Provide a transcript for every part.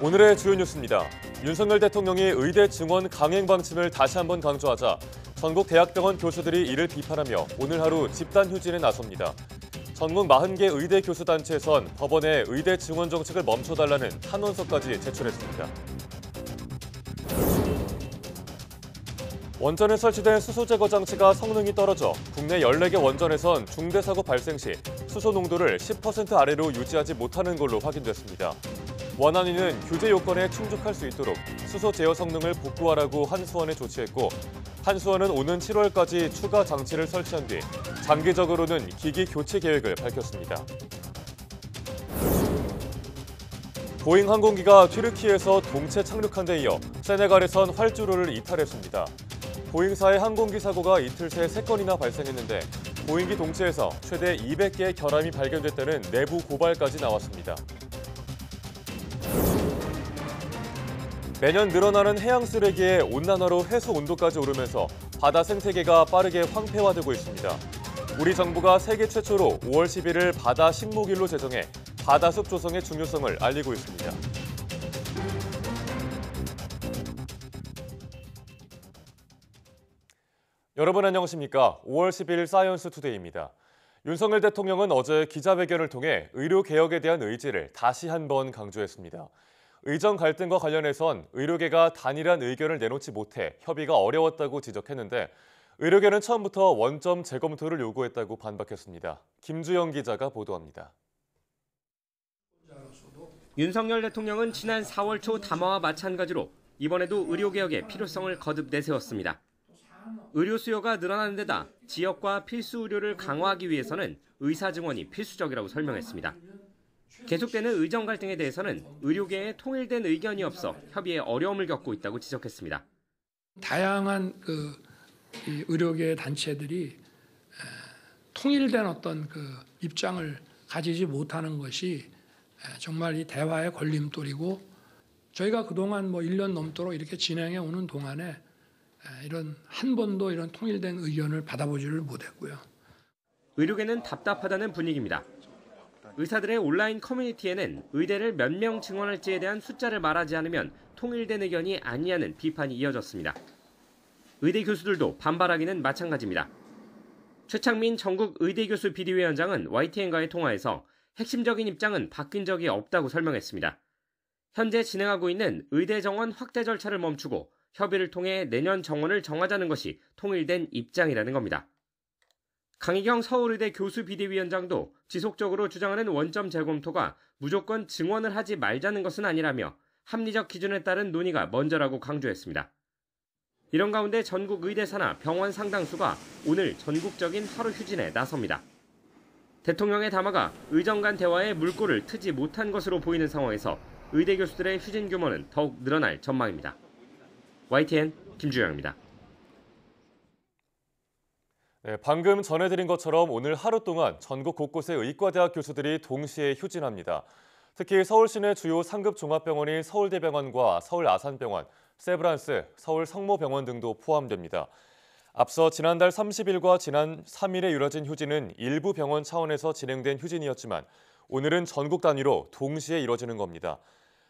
오늘의 주요 뉴스입니다. 윤석열 대통령이 의대 증원 강행 방침을 다시 한번 강조하자 전국 대학병원 교수들이 이를 비판하며 오늘 하루 집단 휴진에 나섭니다. 전국 40개 의대 교수단체에선 법원에 의대 증원 정책을 멈춰달라는 탄원서까지 제출했습니다. 원전에 설치된 수소 제거 장치가 성능이 떨어져 국내 14개 원전에선 중대 사고 발생 시 수소 농도를 10% 아래로 유지하지 못하는 걸로 확인됐습니다. 원안위는 규제 요건에 충족할 수 있도록 수소 제어 성능을 복구하라고 한수원에 조치했고, 한수원은 오는 7월까지 추가 장치를 설치한 뒤 장기적으로는 기기 교체 계획을 밝혔습니다. 보잉 항공기가 튀르키예에서 동체 착륙한 데 이어 세네갈에선 활주로를 이탈했습니다. 보잉사의 항공기 사고가 이틀 새 3건이나 발생했는데 보잉기 동체에서 최대 200개의 결함이 발견됐다는 내부 고발까지 나왔습니다. 매년 늘어나는 해양 쓰레기의 온난화로 해수 온도까지 오르면서 바다 생태계가 빠르게 황폐화되고 있습니다. 우리 정부가 세계 최초로 5월 10일을 바다 식목일로 제정해 바다숲 조성의 중요성을 알리고 있습니다. 여러분 안녕하십니까? 5월 10일 사이언스 투데이입니다. 윤석열 대통령은 어제 기자회견을 통해 의료개혁에 대한 의지를 다시 한번 강조했습니다. 의정 갈등과 관련해선 의료계가 단일한 의견을 내놓지 못해 협의가 어려웠다고 지적했는데 의료계는 처음부터 원점 재검토를 요구했다고 반박했습니다. 김주영 기자가 보도합니다. 윤석열 대통령은 지난 4월 초 담화와 마찬가지로 이번에도 의료개혁의 필요성을 거듭 내세웠습니다. 의료 수요가 늘어나는 데다 지역과 필수 의료를 강화하기 위해서는 의사 증원이 필수적이라고 설명했습니다. 계속되는 의정 갈등에 대해서는 의료계에 통일된 의견이 없어 협의에 어려움을 겪고 있다고 지적했습니다. 다양한 의료계 단체들이 통일된 어떤 입장을 가지지 못하는 것이 정말 이 대화의 걸림돌이고, 저희가 그동안 1년 넘도록 이렇게 진행해 오는 동안에 이런 한 번도 이런 통일된 의견을 받아보지를 못했고요. 의료계는 답답하다는 분위기입니다. 의사들의 온라인 커뮤니티에는 의대를 몇 명 증원할지에 대한 숫자를 말하지 않으면 통일된 의견이 아니냐는 비판이 이어졌습니다. 의대 교수들도 반발하기는 마찬가지입니다. 최창민 전국 의대교수 비대위원장은 YTN과의 통화에서 핵심적인 입장은 바뀐 적이 없다고 설명했습니다. 현재 진행하고 있는 의대 정원 확대 절차를 멈추고 협의를 통해 내년 정원을 정하자는 것이 통일된 입장이라는 겁니다. 강희경 서울의대 교수 비대위원장도 지속적으로 주장하는 원점 재검토가 무조건 증원을 하지 말자는 것은 아니라며 합리적 기준에 따른 논의가 먼저라고 강조했습니다. 이런 가운데 전국 의대사나 병원 상당수가 오늘 전국적인 하루 휴진에 나섭니다. 대통령의 담화가 의정 간 대화에 물꼬를 트지 못한 것으로 보이는 상황에서 의대 교수들의 휴진 규모는 더욱 늘어날 전망입니다. YTN 김주영입니다. 네, 방금 전해드린 것처럼 오늘 하루 동안 전국 곳곳의 의과대학 교수들이 동시에 휴진합니다. 특히 서울 시내 주요 상급 종합병원인 서울대병원과 서울아산병원, 세브란스, 서울성모병원 등도 포함됩니다. 앞서 지난달 30일과 지난 3일에 이뤄진 휴진은 일부 병원 차원에서 진행된 휴진이었지만 오늘은 전국 단위로 동시에 이뤄지는 겁니다.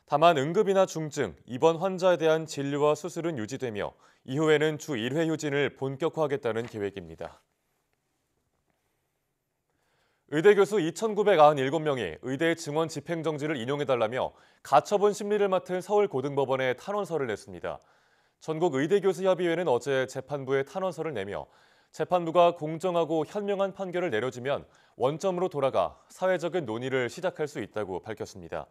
다만 응급이나 중증, 입원 환자에 대한 진료와 수술은 유지되며 이후에는 주 1회 휴진을 본격화하겠다는 계획입니다. 의대 교수 2,997명이 의대 증원 집행정지를 인용해달라며 가처분 심리를 맡은 서울고등법원에 탄원서를 냈습니다. 전국의대교수협의회는 어제 재판부에 탄원서를 내며 재판부가 공정하고 현명한 판결을 내려주면 원점으로 돌아가 사회적인 논의를 시작할 수 있다고 밝혔습니다.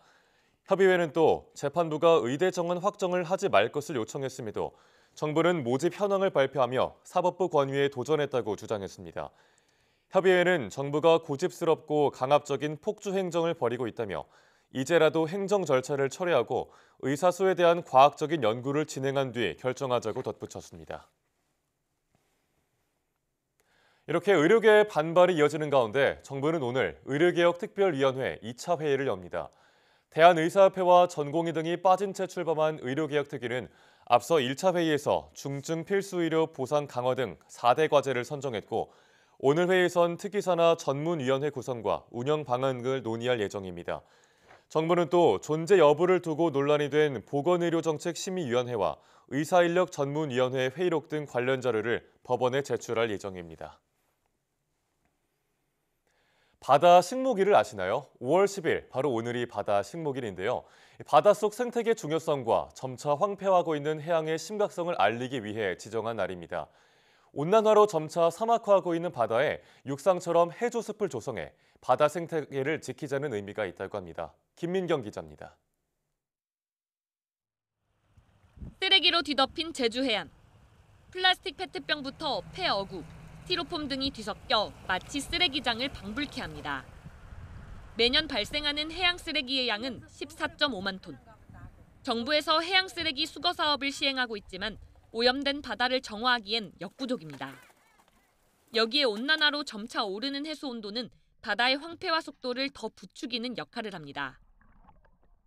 협의회는 또 재판부가 의대 정원 확정을 하지 말 것을 요청했음에도 정부는 모집 현황을 발표하며 사법부 권위에 도전했다고 주장했습니다. 협의회는 정부가 고집스럽고 강압적인 폭주 행정을 벌이고 있다며 이제라도 행정 절차를 철회하고 의사수에 대한 과학적인 연구를 진행한 뒤 결정하자고 덧붙였습니다. 이렇게 의료계의 반발이 이어지는 가운데 정부는 오늘 의료개혁특별위원회 2차 회의를 엽니다. 대한의사협회와 전공의 등이 빠진 채 출범한 의료개혁특위는 앞서 1차 회의에서 중증 필수의료 보상 강화 등 4대 과제를 선정했고 오늘 회의에선 특위사나 전문위원회 구성과 운영 방안을 논의할 예정입니다. 정부는 또 존재 여부를 두고 논란이 된 보건의료정책심의위원회와 의사인력전문위원회 회의록 등 관련 자료를 법원에 제출할 예정입니다. 바다 식목일을 아시나요? 5월 10일, 바로 오늘이 바다 식목일인데요. 바닷속 생태계 중요성과 점차 황폐화하고 있는 해양의 심각성을 알리기 위해 지정한 날입니다. 온난화로 점차 사막화하고 있는 바다에 육상처럼 해조숲을 조성해 바다 생태계를 지키자는 의미가 있다고 합니다. 김민경 기자입니다. 쓰레기로 뒤덮인 제주 해안. 플라스틱 페트병부터 폐어구, 스티로폼 등이 뒤섞여 마치 쓰레기장을 방불케 합니다. 매년 발생하는 해양 쓰레기의 양은 14.5만 톤. 정부에서 해양 쓰레기 수거 사업을 시행하고 있지만 오염된 바다를 정화하기엔 역부족입니다. 여기에 온난화로 점차 오르는 해수 온도는 바다의 황폐화 속도를 더 부추기는 역할을 합니다.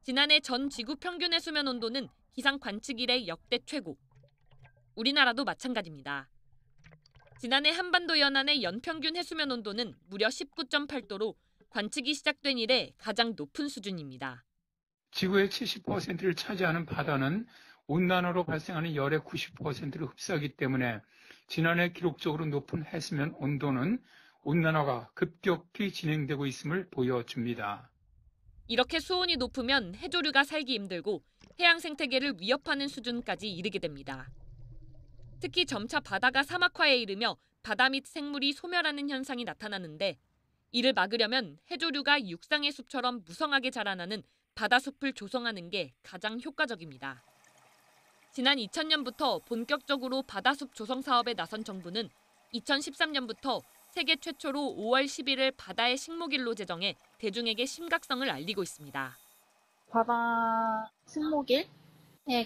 지난해 전 지구 평균 해수면 온도는 기상 관측 이래 역대 최고. 우리나라도 마찬가지입니다. 지난해 한반도 연안의 연평균 해수면 온도는 무려 19.8도로 관측이 시작된 이래 가장 높은 수준입니다. 지구의 70%를 차지하는 바다는 온난화로 발생하는 열의 90%를 흡수하기 때문에 지난해 기록적으로 높은 해수면 온도는 온난화가 급격히 진행되고 있음을 보여줍니다. 이렇게 수온이 높으면 해조류가 살기 힘들고 해양 생태계를 위협하는 수준까지 이르게 됩니다. 특히 점차 바다가 사막화에 이르며 바다 밑 생물이 소멸하는 현상이 나타나는데 이를 막으려면 해조류가 육상의 숲처럼 무성하게 자라나는 바다숲을 조성하는 게 가장 효과적입니다. 지난 2000년부터 본격적으로 바다숲 조성 사업에 나선 정부는 2013년부터 세계 최초로 5월 10일을 바다의 식목일로 제정해 대중에게 심각성을 알리고 있습니다. 바다 식목일의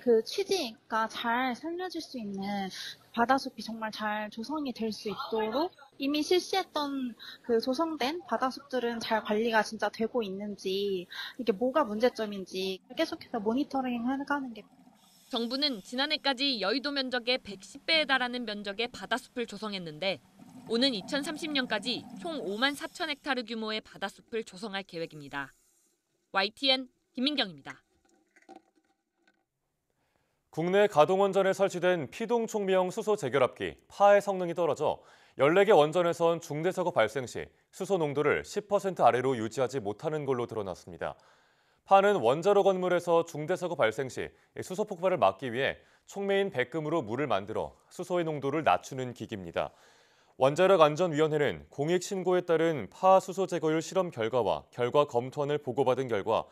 그 취지가 잘 살려질 수 있는 바다숲이 정말 잘 조성이 될 수 있도록 이미 실시했던 그 조성된 바다숲들은 잘 관리가 진짜 되고 있는지, 이게 뭐가 문제점인지 계속해서 모니터링 해가는 게. 정부는 지난해까지 여의도 면적의 110배에 달하는 면적의 바다숲을 조성했는데 오는 2030년까지 총 5만 4천 헥타르 규모의 바다숲을 조성할 계획입니다. YTN 김민경입니다. 국내 가동원전에 설치된 피동촉미형 수소 재결합기 파의 성능이 떨어져 14개 원전에선 중대사고 발생 시 수소 농도를 10% 아래로 유지하지 못하는 걸로 드러났습니다. 파는 원자로 건물에서 중대사고 발생 시 수소 폭발을 막기 위해 촉매인 백금으로 물을 만들어 수소의 농도를 낮추는 기기입니다. 원자력안전위원회는 공익 신고에 따른 파 수소 제거율 실험 결과와 결과 검토안을 보고받은 결과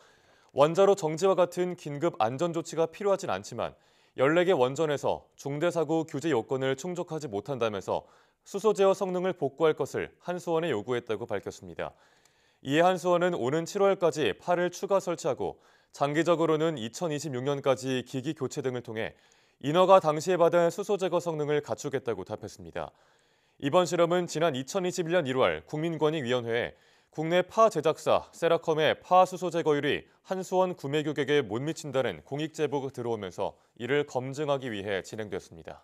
원자로 정지와 같은 긴급 안전조치가 필요하진 않지만 14개 원전에서 중대사고 규제 요건을 충족하지 못한다면서 수소 제어 성능을 복구할 것을 한수원에 요구했다고 밝혔습니다. 이에 한수원은 오는 7월까지 파를 추가 설치하고 장기적으로는 2026년까지 기기 교체 등을 통해 인허가 당시에 받은 수소 제거 성능을 갖추겠다고 답했습니다. 이번 실험은 지난 2021년 1월 국민권익위원회에 국내 파 제작사 세라컴의 파 수소 제거율이 한수원 구매 규격에 못 미친다는 공익 제보가 들어오면서 이를 검증하기 위해 진행됐습니다.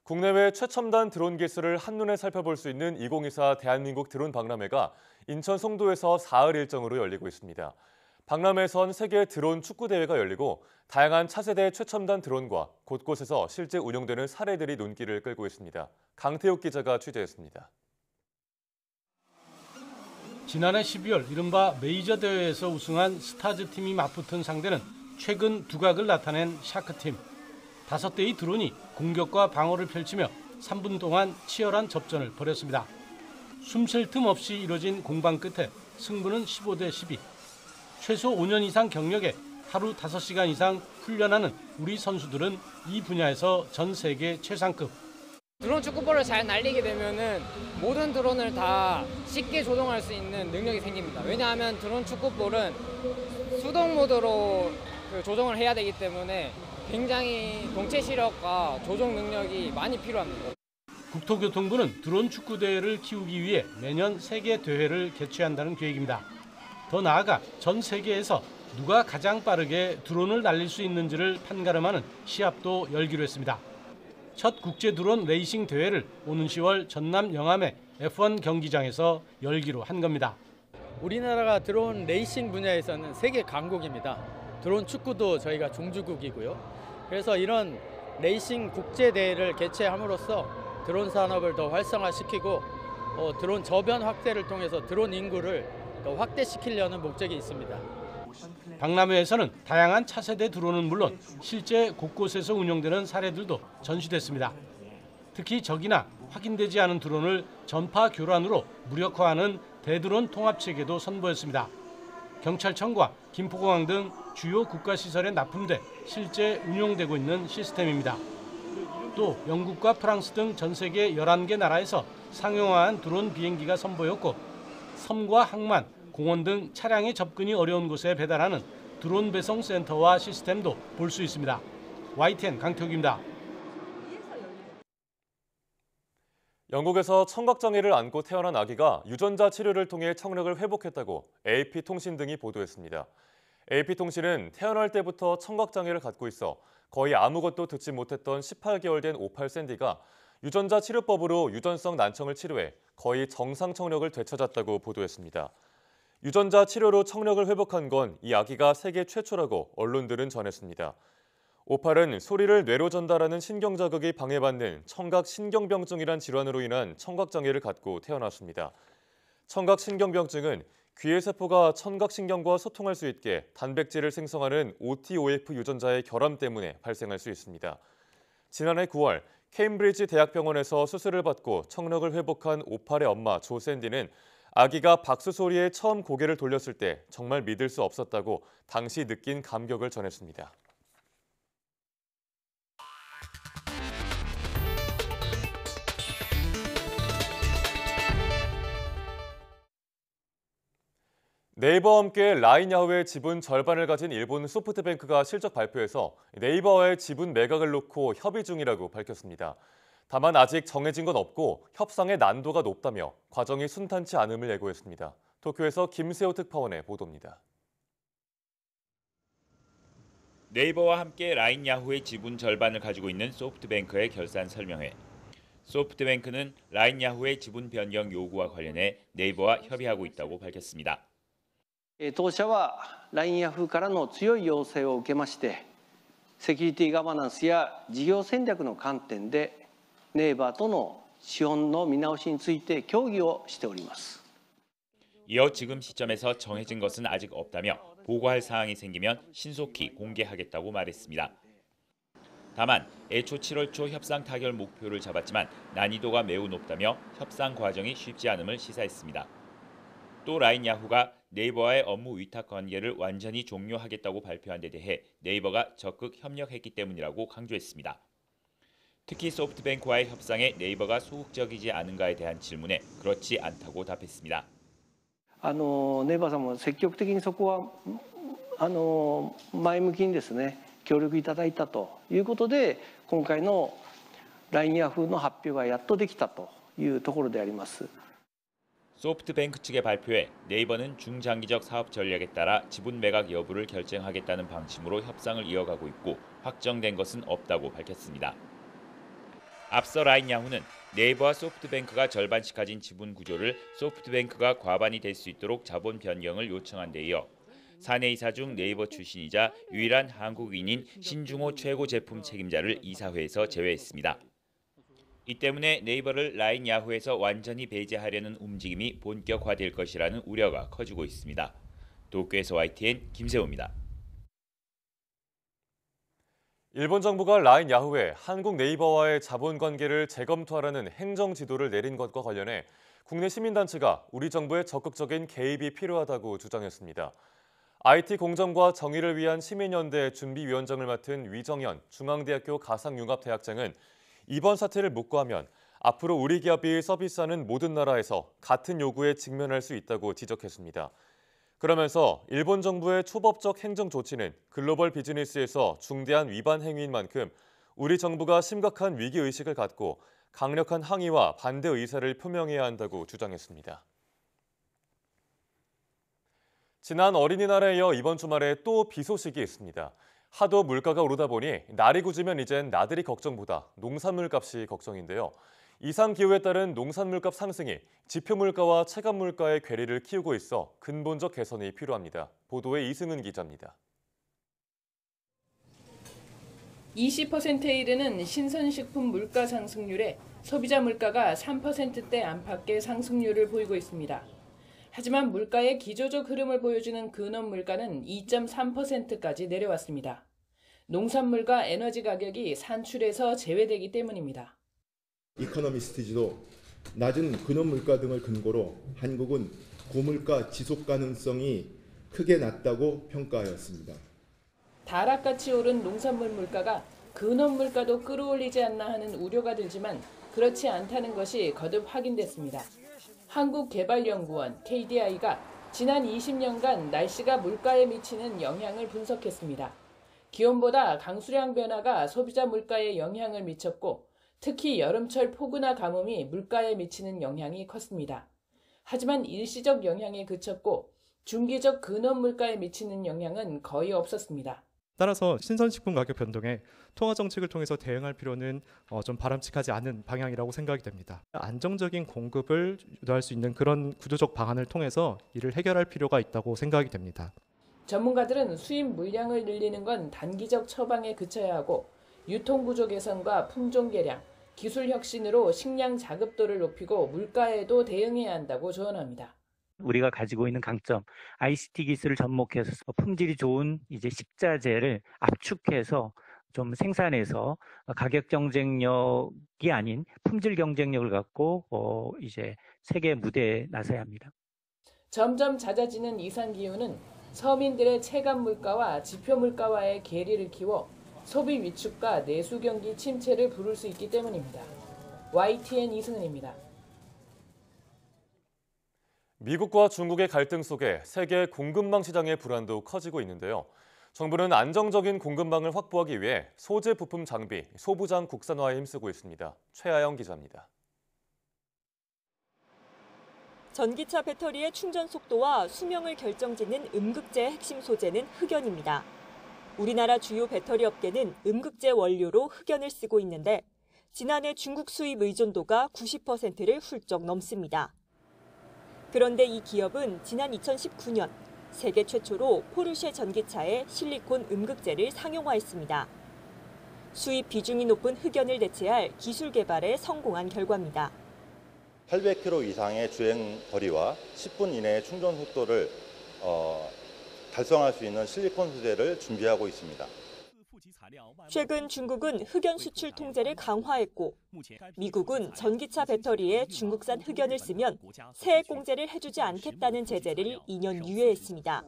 국내외 최첨단 드론 기술을 한눈에 살펴볼 수 있는 2024 대한민국 드론 박람회가 인천 송도에서 사흘 일정으로 열리고 있습니다. 박람회에선 세계 드론 축구대회가 열리고 다양한 차세대 최첨단 드론과 곳곳에서 실제 운용되는 사례들이 눈길을 끌고 있습니다. 강태욱 기자가 취재했습니다. 지난해 12월 이른바 메이저 대회에서 우승한 스타즈 팀이 맞붙은 상대는 최근 두각을 나타낸 샤크팀. 5대의 드론이 공격과 방어를 펼치며 3분 동안 치열한 접전을 벌였습니다. 숨 쉴 틈 없이 이뤄진 공방 끝에 승부는 15대 12. 최소 5년 이상 경력에 하루 5시간 이상 훈련하는 우리 선수들은 이 분야에서 전 세계 최상급. 드론 축구볼을 잘 날리게 되면은 모든 드론을 다 쉽게 조종할 수 있는 능력이 생깁니다. 왜냐하면 드론 축구볼은 수동 모드로 조종을 해야 되기 때문에 굉장히 동체 시력과 조종 능력이 많이 필요합니다. 국토교통부는 드론 축구 대회를 키우기 위해 매년 세계 대회를 개최한다는 계획입니다. 더 나아가 전 세계에서 누가 가장 빠르게 드론을 날릴 수 있는지를 판가름하는 시합도 열기로 했습니다. 첫 국제 드론 레이싱 대회를 오는 10월 전남 영암의 F1 경기장에서 열기로 한 겁니다. 우리나라가 드론 레이싱 분야에서는 세계 강국입니다. 드론 축구도 저희가 종주국이고요. 그래서 이런 레이싱 국제대회를 개최함으로써 드론 산업을 더 활성화시키고 드론 저변 확대를 통해서 드론 인구를 더 확대시키려는 목적이 있습니다. 박람회에서는 다양한 차세대 드론은 물론 실제 곳곳에서 운용되는 사례들도 전시됐습니다. 특히 적이나 확인되지 않은 드론을 전파 교란으로 무력화하는 대드론 통합체계도 선보였습니다. 경찰청과 김포공항 등 주요 국가시설에 납품돼 실제 운용되고 있는 시스템입니다. 또 영국과 프랑스 등 전 세계 11개 나라에서 상용화한 드론 비행기가 선보였고 섬과 항만, 공원 등 차량의 접근이 어려운 곳에 배달하는 드론 배송 센터와 시스템도 볼 수 있습니다. YTN 강태욱입니다. 영국에서 청각장애를 안고 태어난 아기가 유전자 치료를 통해 청력을 회복했다고 AP통신 등이 보도했습니다. AP통신은 태어날 때부터 청각장애를 갖고 있어 거의 아무것도 듣지 못했던 18개월 된 오팔 샌디가 유전자 치료법으로 유전성 난청을 치료해 거의 정상 청력을 되찾았다고 보도했습니다. 유전자 치료로 청력을 회복한 건 이 아기가 세계 최초라고 언론들은 전했습니다. 오팔은 소리를 뇌로 전달하는 신경자극이 방해받는 청각신경병증이란 질환으로 인한 청각장애를 갖고 태어났습니다. 청각신경병증은 귀의 세포가 청각신경과 소통할 수 있게 단백질을 생성하는 OTOF 유전자의 결함 때문에 발생할 수 있습니다. 지난해 9월 케임브리지 대학병원에서 수술을 받고 청력을 회복한 오팔의 엄마 조 샌디는 아기가 박수 소리에 처음 고개를 돌렸을 때 정말 믿을 수 없었다고 당시 느낀 감격을 전했습니다. 네이버와 함께 라인 야후의 지분 절반을 가진 일본 소프트뱅크가 실적 발표에서 네이버와의 지분 매각을 놓고 협의 중이라고 밝혔습니다. 다만 아직 정해진 건 없고 협상의 난도가 높다며 과정이 순탄치 않음을 예고했습니다. 도쿄에서 김세호 특파원의 보도입니다. 네이버와 함께 라인 야후의 지분 절반을 가지고 있는 소프트뱅크의 결산 설명회. 소프트뱅크는 라인 야후의 지분 변경 요구와 관련해 네이버와 협의하고 있다고 밝혔습니다. 当社は LINE ヤフーからの強い要請を受けまして、セキュリティガバナンスや事業戦略の観点でネイバーとの資本の見直しについて協議をしております。 이어 지금 시점에서 정해진 것은 아직 없다며 보고할 사항이 생기면 신속히 공개하겠다고 말했습니다. 다만 애초 7월 초 협상 타결 목표를 잡았지만 난이도가 매우 높다며 협상 과정이 쉽지 않음을 시사했습니다. 또 라인 야후가 네이버와의 업무 위탁 관계를 완전히 종료하겠다고 발표한 데 대해 네이버가 적극 협력했기 때문이라고 강조했습니다. 특히 소프트뱅크와의 협상에 네이버가 소극적이지 않은가에 대한 질문에 그렇지 않다고 답했습니다. ネイバーさんも積極的にそこは前向きにですね協力いただいたということで今回の LINE ヤフーの発表がやっとできたというところであります。 소프트뱅크 측의 발표에 네이버는 중장기적 사업 전략에 따라 지분 매각 여부를 결정하겠다는 방침으로 협상을 이어가고 있고 확정된 것은 없다고 밝혔습니다. 앞서 라인 야후는 네이버와 소프트뱅크가 절반씩 가진 지분 구조를 소프트뱅크가 과반이 될 수 있도록 자본 변경을 요청한 데 이어 사내 이사 중 네이버 출신이자 유일한 한국인인 신중호 최고 제품 책임자를 이사회에서 제외했습니다. 이 때문에 네이버를 라인 야후에서 완전히 배제하려는 움직임이 본격화될 것이라는 우려가 커지고 있습니다. 도쿄에서 YTN 김세호입니다. 일본 정부가 라인 야후에 한국 네이버와의 자본 관계를 재검토하라는 행정 지도를 내린 것과 관련해 국내 시민단체가 우리 정부의 적극적인 개입이 필요하다고 주장했습니다. IT 공정과 정의를 위한 시민연대 준비위원장을 맡은 위정현 중앙대학교 가상융합대학장은 이번 사태를 묵고하면 앞으로 우리 기업이 서비스하는 모든 나라에서 같은 요구에 직면할 수 있다고 지적했습니다. 그러면서 일본 정부의 초법적 행정 조치는 글로벌 비즈니스에서 중대한 위반 행위인 만큼 우리 정부가 심각한 위기의식을 갖고 강력한 항의와 반대 의사를 표명해야 한다고 주장했습니다. 지난 어린이날에 이어 이번 주말에 또 비 소식이 있습니다. 하도 물가가 오르다 보니 날이 굳으면 이젠 나들이 걱정보다 농산물 값이 걱정인데요. 이상기후에 따른 농산물값 상승이 지표물가와 체감물가의 괴리를 키우고 있어 근본적 개선이 필요합니다. 보도에 이승은 기자입니다. 20%에 이르는 신선식품 물가 상승률에 소비자 물가가 3%대 안팎의 상승률을 보이고 있습니다. 하지만 물가의 기조적 흐름을 보여주는 근원 물가는 2.3%까지 내려왔습니다. 농산물과 에너지 가격이 산출에서 제외되기 때문입니다. 이코노미스트지도 낮은 근원 물가 등을 근거로 한국은 고물가 지속 가능성이 크게 낮다고 평가하였습니다. 다락같이 오른 농산물 물가가 근원 물가도 끌어올리지 않나 하는 우려가 들지만 그렇지 않다는 것이 거듭 확인됐습니다. 한국개발연구원 KDI가 지난 20년간 날씨가 물가에 미치는 영향을 분석했습니다. 기온보다 강수량 변화가 소비자 물가에 영향을 미쳤고 특히 여름철 폭우나 가뭄이 물가에 미치는 영향이 컸습니다. 하지만 일시적 영향에 그쳤고 중기적 근원 물가에 미치는 영향은 거의 없었습니다. 따라서 신선식품 가격 변동에 통화 정책을 통해서 대응할 필요는 좀 바람직하지 않은 방향이라고 생각이 됩니다. 안정적인 공급을 유도할 수 있는 그런 구조적 방안을 통해서 이를 해결할 필요가 있다고 생각이 됩니다. 전문가들은 수입 물량을 늘리는 건 단기적 처방에 그쳐야 하고 유통구조 개선과 품종 개량, 기술 혁신으로 식량 자급도를 높이고 물가에도 대응해야 한다고 조언합니다. 우리가 가지고 있는 강점, ICT 기술을 접목해서 품질이 좋은 이제 식자재를 압축해서 좀 생산해서 가격 경쟁력이 아닌 품질 경쟁력을 갖고 이제 세계 무대에 나서야 합니다. 점점 잦아지는 이상 기후는 서민들의 체감 물가와 지표 물가와의 괴리를 키워 소비 위축과 내수 경기 침체를 부를 수 있기 때문입니다. YTN 이승은입니다. 미국과 중국의 갈등 속에 세계 공급망 시장의 불안도 커지고 있는데요. 정부는 안정적인 공급망을 확보하기 위해 소재 부품 장비, 소부장 국산화에 힘쓰고 있습니다. 최아영 기자입니다. 전기차 배터리의 충전 속도와 수명을 결정짓는 음극재의 핵심 소재는 흑연입니다. 우리나라 주요 배터리 업계는 음극재 원료로 흑연을 쓰고 있는데 지난해 중국 수입 의존도가 90%를 훌쩍 넘습니다. 그런데 이 기업은 지난 2019년 세계 최초로 포르쉐 전기차에 실리콘 음극재를 상용화했습니다. 수입 비중이 높은 흑연을 대체할 기술 개발에 성공한 결과입니다. 800km 이상의 주행 거리와 10분 이내의 충전 속도를 달성할 수 있는 실리콘 소재를 준비하고 있습니다. 최근 중국은 흑연 수출 통제를 강화했고 미국은 전기차 배터리에 중국산 흑연을 쓰면 세액 공제를 해주지 않겠다는 제재를 2년 유예했습니다.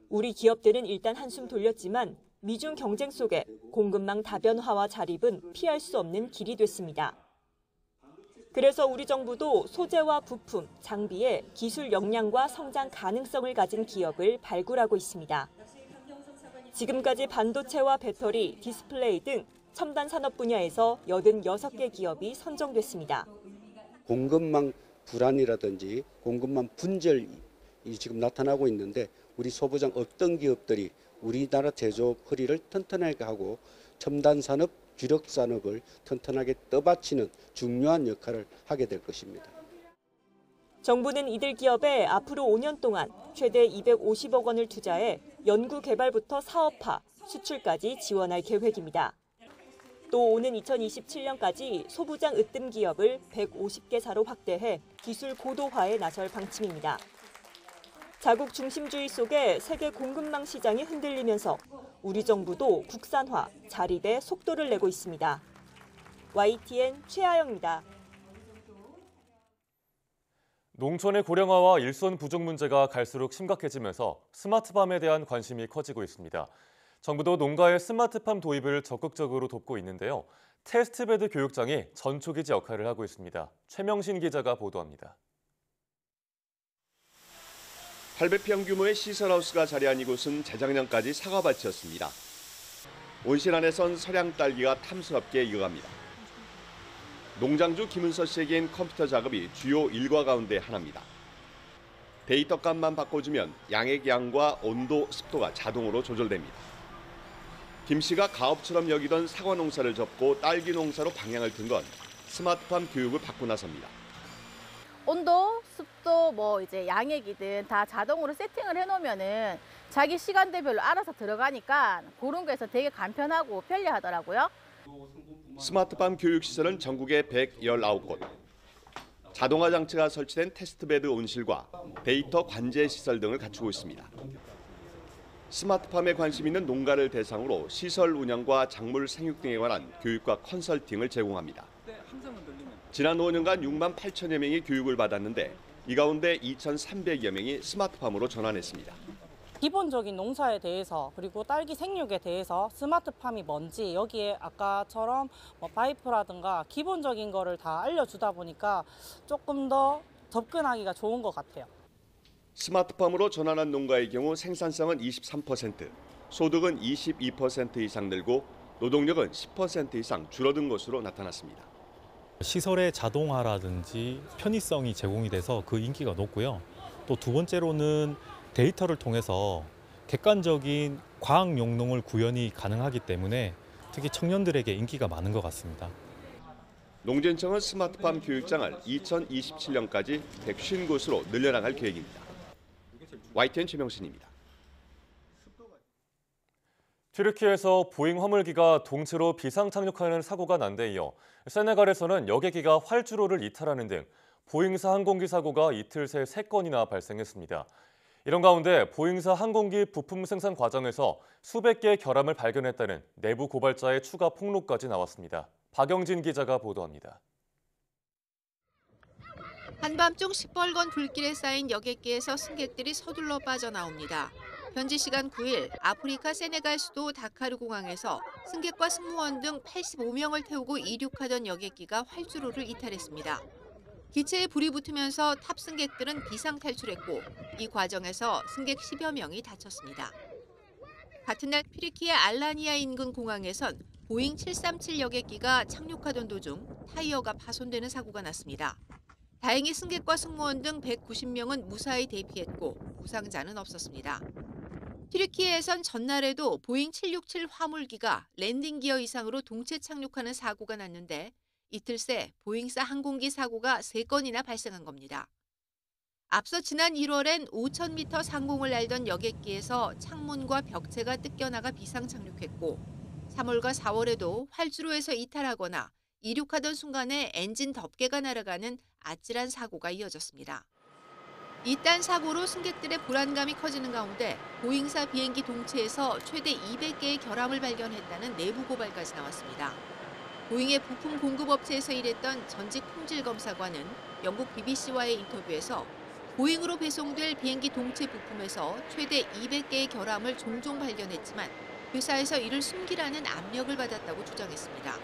우리 기업들은 일단 한숨 돌렸지만 미중 경쟁 속에 공급망 다변화와 자립은 피할 수 없는 길이 됐습니다. 그래서 우리 정부도 소재와 부품, 장비에 기술 역량과 성장 가능성을 가진 기업을 발굴하고 있습니다. 지금까지 반도체와 배터리, 디스플레이 등 첨단 산업 분야에서 86개 기업이 선정됐습니다. 공급망 불안이라든지 공급망 분절이 지금 나타나고 있는데 우리 소부장 어떤 기업들이 우리나라 제조업 허리를 튼튼하게 하고 첨단 산업, 주력 산업을 튼튼하게 떠받치는 중요한 역할을 하게 될 것입니다. 정부는 이들 기업에 앞으로 5년 동안 최대 250억 원을 투자해 연구 개발부터 사업화, 수출까지 지원할 계획입니다. 또 오는 2027년까지 소부장 으뜸 기업을 150개사로 확대해 기술 고도화에 나설 방침입니다. 자국 중심주의 속에 세계 공급망 시장이 흔들리면서 우리 정부도 국산화, 자립에 속도를 내고 있습니다. YTN 최아영입니다. 농촌의 고령화와 일손 부족 문제가 갈수록 심각해지면서 스마트팜에 대한 관심이 커지고 있습니다. 정부도 농가의 스마트팜 도입을 적극적으로 돕고 있는데요. 테스트베드 교육장이 전초기지 역할을 하고 있습니다. 최명신 기자가 보도합니다. 800평 규모의 시설하우스가 자리한 이곳은 재작년까지 사과밭이었습니다. 온실 안에선 서량 딸기가 탐스럽게 익어갑니다. 농장주 김은서 씨에겐 컴퓨터 작업이 주요 일과 가운데 하나입니다. 데이터 값만 바꿔주면 양액 양과 온도, 습도가 자동으로 조절됩니다. 김 씨가 가업처럼 여기던 사과 농사를 접고 딸기 농사로 방향을 튼 건 스마트팜 교육을 받고 나섭니다. 온도, 습도, 이제 양액이든 다 자동으로 세팅을 해놓으면은 자기 시간대별로 알아서 들어가니까 그런 거에서 되게 간편하고 편리하더라고요. 스마트팜 교육시설은 전국에 119곳. 자동화 장치가 설치된 테스트베드 온실과 데이터 관제 시설 등을 갖추고 있습니다. 스마트팜에 관심 있는 농가를 대상으로 시설 운영과 작물 생육 등에 관한 교육과 컨설팅을 제공합니다. 지난 5년간 6만 8천여 명이 교육을 받았는데 이 가운데 2,300여 명이 스마트팜으로 전환했습니다. 기본적인 농사에 대해서 그리고 딸기 생육에 대해서 스마트팜이 뭔지 여기에 아까처럼 파이프라든가 기본적인 거를 다 알려주다 보니까 조금 더 접근하기가 좋은 것 같아요. 스마트팜으로 전환한 농가의 경우 생산성은 23%, 소득은 22% 이상 늘고 노동력은 10% 이상 줄어든 것으로 나타났습니다. 시설의 자동화라든지 편의성이 제공이 돼서 그 인기가 높고요. 또 두 번째로는 데이터를 통해서 객관적인 과학 용농을 구현이 가능하기 때문에 특히 청년들에게 인기가 많은 것 같습니다. 농진청은 스마트팜 교육장을 2027년까지 150곳으로 늘려나갈 계획입니다. YTN 최명신입니다. 튀르키예에서 보잉 화물기가 동체로 비상 착륙하는 사고가 난 데 이어 세네갈에서는 여객기가 활주로를 이탈하는 등 보잉사 항공기 사고가 이틀 새 3건이나 발생했습니다. 이런 가운데 보잉사 항공기 부품 생산 과정에서 수백 개의 결함을 발견했다는 내부 고발자의 추가 폭로까지 나왔습니다. 박영진 기자가 보도합니다. 한밤중 시뻘건 불길에 쌓인 여객기에서 승객들이 서둘러 빠져나옵니다. 현지 시간 9일 아프리카 세네갈 수도 다카르 공항에서 승객과 승무원 등 85명을 태우고 이륙하던 여객기가 활주로를 이탈했습니다. 기체에 불이 붙으면서 탑 승객들은 비상 탈출했고 이 과정에서 승객 10여 명이 다쳤습니다. 같은 날 튀르키예 알라니아 인근 공항에선 보잉 737 여객기가 착륙하던 도중 타이어가 파손되는 사고가 났습니다. 다행히 승객과 승무원 등 190명은 무사히 대피했고 부상자는 없었습니다. 튀르키예에선 전날에도 보잉 767 화물기가 랜딩 기어 이상으로 동체 착륙하는 사고가 났는데 이틀 새 보잉사 항공기 사고가 3건이나 발생한 겁니다. 앞서 지난 1월엔 5,000m 상공을 날던 여객기에서 창문과 벽체가 뜯겨나가 비상 착륙했고 3월과 4월에도 활주로에서 이탈하거나 이륙하던 순간에 엔진 덮개가 날아가는 아찔한 사고가 이어졌습니다. 이딴 사고로 승객들의 불안감이 커지는 가운데 보잉사 비행기 동체에서 최대 200개의 결함을 발견했다는 내부 고발까지 나왔습니다. 보잉의 부품 공급업체에서 일했던 전직 품질검사관은 영국 BBC와의 인터뷰에서 보잉으로 배송될 비행기 동체 부품에서 최대 200개의 결함을 종종 발견했지만 회사에서 이를 숨기라는 압력을 받았다고 주장했습니다.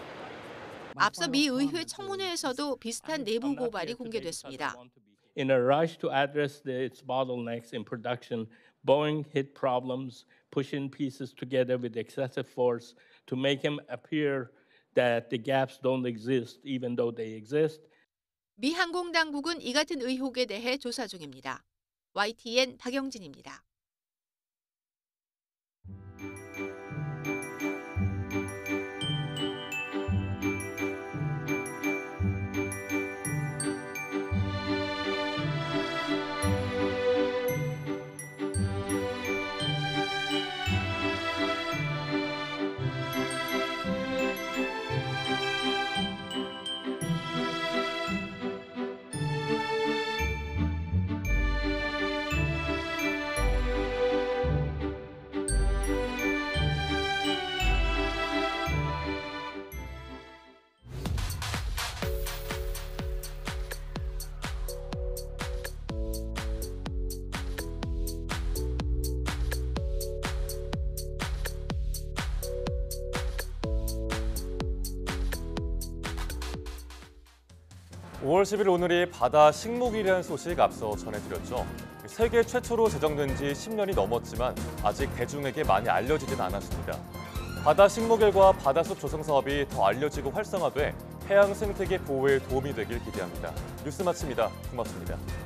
앞서 미 의회 청문회에서도 비슷한 내부 고발이 공개됐습니다. In a rush to address its bottlenecks in production, Boeing hit problems, pushing pieces together with excessive force to make them appear that the gaps don't exist, even though they exist. 미 항공 당국은 이 같은 의혹에 대해 조사 중입니다. YTN 박영진입니다. (5월 10일) 오늘이 바다 식목일이라는 소식 앞서 전해드렸죠. 세계 최초로 제정된 지 10년이 넘었지만 아직 대중에게 많이 알려지진 않았습니다. 바다 식목일과 바다숲 조성 사업이 더 알려지고 활성화돼 해양 생태계 보호에 도움이 되길 기대합니다. 뉴스 마칩니다. 고맙습니다.